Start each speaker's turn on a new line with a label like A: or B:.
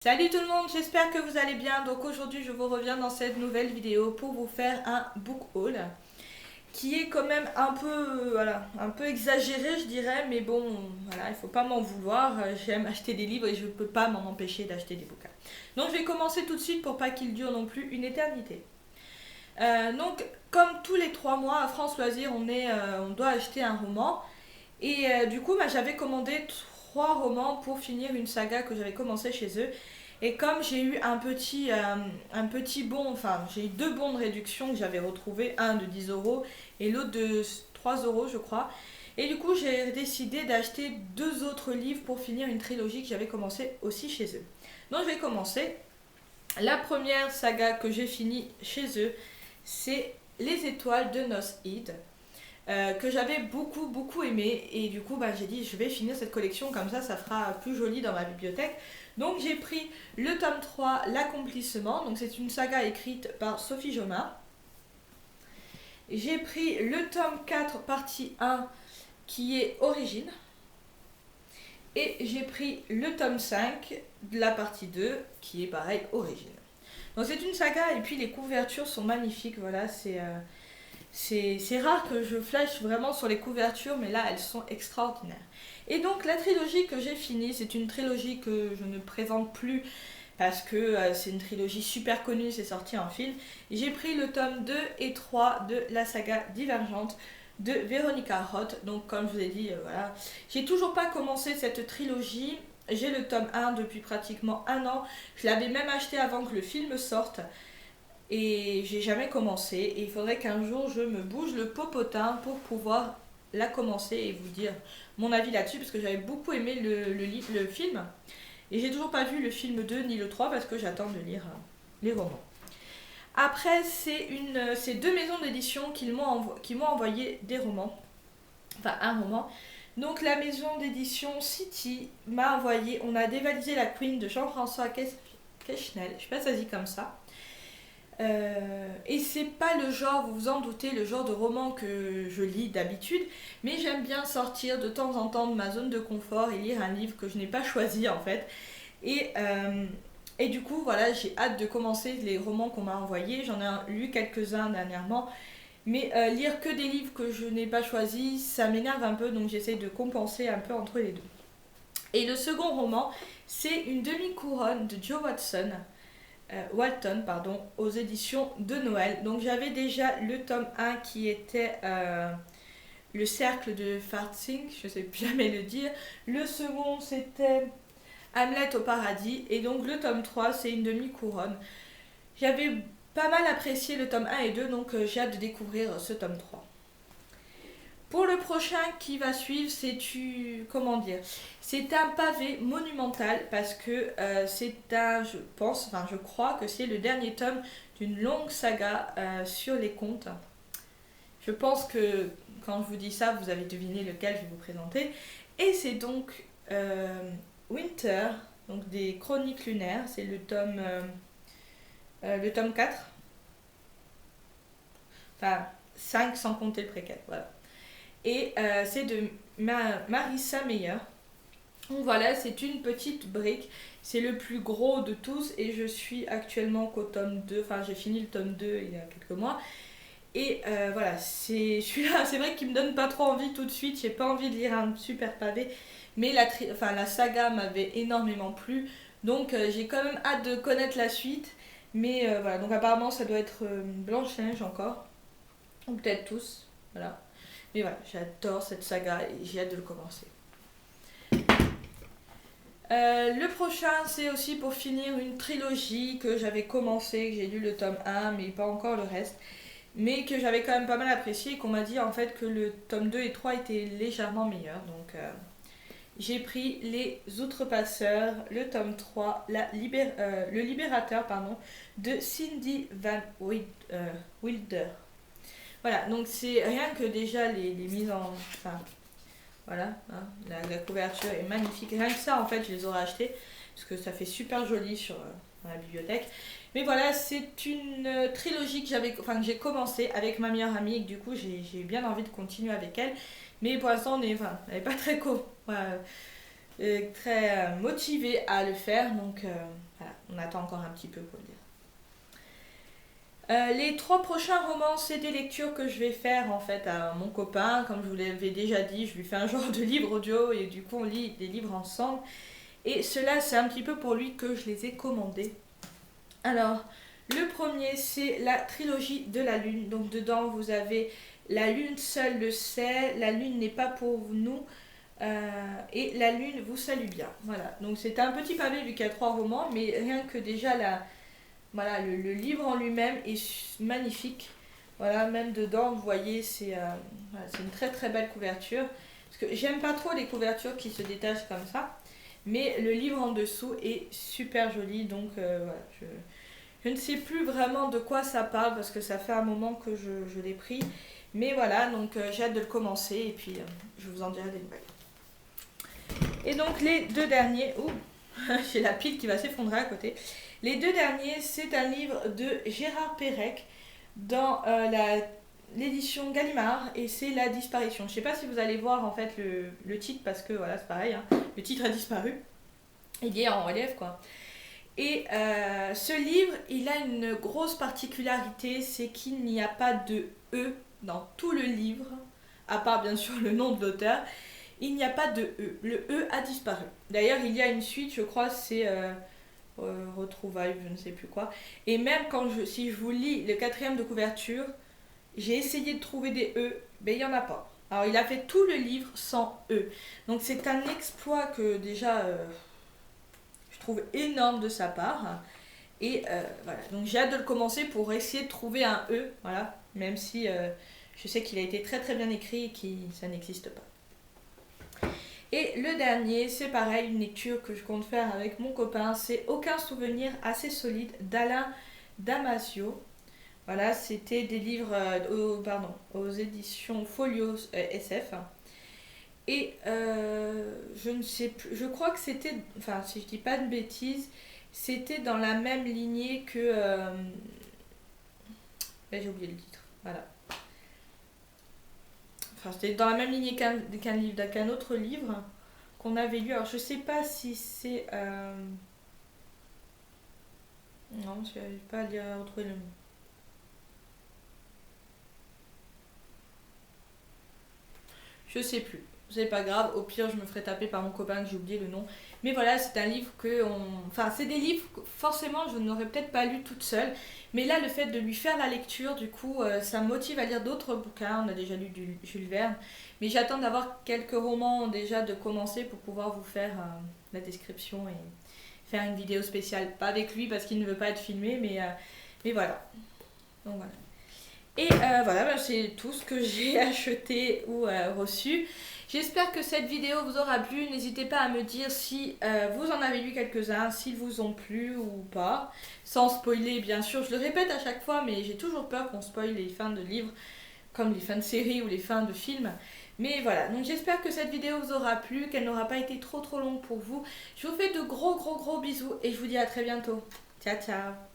A: Salut tout le monde, j'espère que vous allez bien. Donc aujourd'hui je vous reviens dans cette nouvelle vidéo pour vous faire un book haul qui est quand même un peu, voilà, un peu exagéré je dirais, mais bon, voilà, il faut pas m'en vouloir. J'aime acheter des livres et je peux pas m'en empêcher d'acheter des bouquins. Donc je vais commencer tout de suite pour pas qu'il dure non plus une éternité. Donc comme tous les 3 mois à France Loisirs on doit acheter un roman et du coup j'avais commandé 3 romans pour finir une saga que j'avais commencé chez eux. Et comme j'ai eu un petit bon, enfin j'ai eu deux bons de réduction que j'avais retrouvé, un de 10 euros et l'autre de 3 euros je crois. Et du coup j'ai décidé d'acheter deux autres livres pour finir une trilogie que j'avais commencé aussi chez eux. Donc je vais commencer. La première saga que j'ai finie chez eux, c'est Les Étoiles de Nosheed, que j'avais beaucoup aimé, et du coup j'ai dit je vais finir cette collection comme ça fera plus joli dans ma bibliothèque. Donc j'ai pris le tome 3, L'accomplissement, donc c'est une saga écrite par Sophie Jomain. J'ai pris le tome 4 partie 1 qui est Origine, et j'ai pris le tome 5 de la partie 2 qui est pareil Origine. Donc c'est une saga et puis les couvertures sont magnifiques, voilà, c'est rare que je flash vraiment sur les couvertures, mais là elles sont extraordinaires. Et donc la trilogie que j'ai finie, c'est une trilogie que je ne présente plus parce que c'est une trilogie super connue, c'est sorti en film. J'ai pris le tome 2 et 3 de la saga Divergente de Veronica Roth. Donc comme je vous ai dit, voilà. J'ai toujours pas commencé cette trilogie. J'ai le tome 1 depuis pratiquement un an. Je l'avais même acheté avant que le film sorte. Et j'ai jamais commencé. Et il faudrait qu'un jour je me bouge le popotin pour pouvoir la commencer et vous dire mon avis là-dessus. Parce que j'avais beaucoup aimé le film. Et j'ai toujours pas vu le film 2 ni le 3 parce que j'attends de lire les romans. Après, c'est deux maisons d'édition qui m'ont envoyé des romans. Enfin, un roman. Donc, la maison d'édition City m'a envoyé On a dévalisé la Queen de Jean-François Keschnel. Je sais pas si ça se dit comme ça. Et c'est pas le genre, vous vous en doutez, le genre de roman que je lis d'habitude, mais j'aime bien sortir de temps en temps de ma zone de confort et lire un livre que je n'ai pas choisi en fait. Et, euh, et du coup, voilà, j'ai hâte de commencer les romans qu'on m'a envoyés. J'en ai lu quelques-uns dernièrement, mais lire que des livres que je n'ai pas choisis, ça m'énerve un peu, donc j'essaie de compenser un peu entre les deux. Et le second roman, c'est Une demi-couronne de Joe Walton, pardon, aux éditions de Noël. Donc j'avais déjà le tome 1 qui était Le cercle de Farthing, je ne sais plus jamais le dire. Le second c'était Hamlet au paradis. Et donc le tome 3 c'est Une demi-couronne. J'avais pas mal apprécié le tome 1 et 2, donc j'ai hâte de découvrir ce tome 3. Pour le prochain qui va suivre, comment dire, c'est un pavé monumental parce que je pense, enfin je crois que c'est le dernier tome d'une longue saga sur les contes. Je pense que quand je vous dis ça, vous avez deviné lequel je vais vous présenter. Et c'est donc Winter, donc des Chroniques lunaires, c'est le tome 4. Enfin 5 sans compter le préquel, voilà. Et c'est de Marissa Meyer. Donc voilà, c'est une petite brique. C'est le plus gros de tous et je suis actuellement qu'au tome 2. Enfin, j'ai fini le tome 2 il y a quelques mois. Et voilà, celui-là, c'est vrai qu'il me donne pas trop envie tout de suite. J'ai pas envie de lire un super pavé. Mais la saga m'avait énormément plu. Donc j'ai quand même hâte de connaître la suite. Mais voilà, donc apparemment ça doit être Blanche-Neige encore. Ou peut-être tous. Voilà. Mais voilà, j'adore cette saga et j'ai hâte de le commencer. Le prochain, c'est aussi pour finir une trilogie que j'avais commencé, que j'ai lu le tome 1, mais pas encore le reste. Mais que j'avais quand même pas mal apprécié et qu'on m'a dit en fait que le tome 2 et 3 étaient légèrement meilleurs. Donc j'ai pris Les Outrepasseurs, le tome 3, le Libérateur pardon, de Cindy Van Wilder. Voilà, donc c'est rien que déjà les mises en. Enfin, voilà, hein, la couverture est magnifique. Rien que ça, en fait, je les aurais achetés parce que ça fait super joli dans la bibliothèque. Mais voilà, c'est une trilogie que j'ai commencé avec ma meilleure amie et que du coup, j'ai eu bien envie de continuer avec elle. Mais pour l'instant, elle n'est pas très voilà, très motivée à le faire. Donc voilà, on attend encore un petit peu pour le dire. Les 3 prochains romans, c'est des lectures que je vais faire en fait à mon copain. Comme je vous l'avais déjà dit, je lui fais un genre de livre audio et du coup on lit des livres ensemble. Et cela, c'est un petit peu pour lui que je les ai commandés. Alors, le premier, c'est la trilogie de la Lune. Donc dedans, vous avez La Lune seule le sait, La Lune n'est pas pour nous, et La Lune vous salue bien. Voilà, donc c'est un petit pavé vu qu'il y a 3 romans, mais rien que déjà voilà, le livre en lui-même est magnifique. Voilà, même dedans, vous voyez, voilà, c'est une très très belle couverture. Parce que j'aime pas trop les couvertures qui se détachent comme ça. Mais le livre en dessous est super joli. Donc voilà, je ne sais plus vraiment de quoi ça parle parce que ça fait un moment que je l'ai pris. Mais voilà, donc j'ai hâte de le commencer et puis je vous en dirai des nouvelles. Et donc les 2 derniers... Ouh, j'ai la pile qui va s'effondrer à côté. Les 2 derniers, c'est un livre de Gérard Perec dans l'édition Gallimard et c'est La disparition. Je ne sais pas si vous allez voir en fait le titre parce que voilà, c'est pareil, hein, le titre a disparu. Il est en relief quoi. Et ce livre, il a une grosse particularité, c'est qu'il n'y a pas de E dans tout le livre, à part bien sûr le nom de l'auteur. Il n'y a pas de E. Le E a disparu. D'ailleurs, il y a une suite, je crois, c'est Retrouvailles, je ne sais plus quoi. Et même si je vous lis le 4e de couverture, j'ai essayé de trouver des E, mais il n'y en a pas. Alors, il a fait tout le livre sans E. Donc, c'est un exploit que déjà, je trouve énorme de sa part. Et voilà, donc j'ai hâte de le commencer pour essayer de trouver un E, voilà, même si je sais qu'il a été très très bien écrit et que ça n'existe pas. Et le dernier, c'est pareil, une lecture que je compte faire avec mon copain, c'est Aucun souvenir assez solide d'Alain Damasio. Voilà, c'était des livres aux éditions Folio SF. Et je ne sais plus, je crois que c'était, enfin si je dis pas de bêtises, c'était dans la même lignée que... j'ai oublié le titre, voilà. Enfin, c'était dans la même lignée qu'un autre livre qu'on avait lu. Alors, je sais pas si c'est... Non, je n'arrive pas à retrouver le nom. Je sais plus. C'est pas grave, au pire je me ferai taper par mon copain que j'ai oublié le nom. Mais voilà, c'est un livre Enfin, c'est des livres que forcément je n'aurais peut-être pas lu toute seule. Mais là, le fait de lui faire la lecture, du coup, ça me motive à lire d'autres bouquins. On a déjà lu du Jules Verne. Mais j'attends d'avoir quelques romans déjà de commencer pour pouvoir vous faire la description et faire une vidéo spéciale. Pas avec lui parce qu'il ne veut pas être filmé, mais voilà. Donc voilà. Et voilà, c'est tout ce que j'ai acheté ou reçu. J'espère que cette vidéo vous aura plu. N'hésitez pas à me dire si vous en avez lu quelques-uns, s'ils vous ont plu ou pas. Sans spoiler, bien sûr. Je le répète à chaque fois, mais j'ai toujours peur qu'on spoile les fins de livres, comme les fins de séries ou les fins de films. Mais voilà, donc j'espère que cette vidéo vous aura plu, qu'elle n'aura pas été trop longue pour vous. Je vous fais de gros bisous et je vous dis à très bientôt. Ciao, ciao.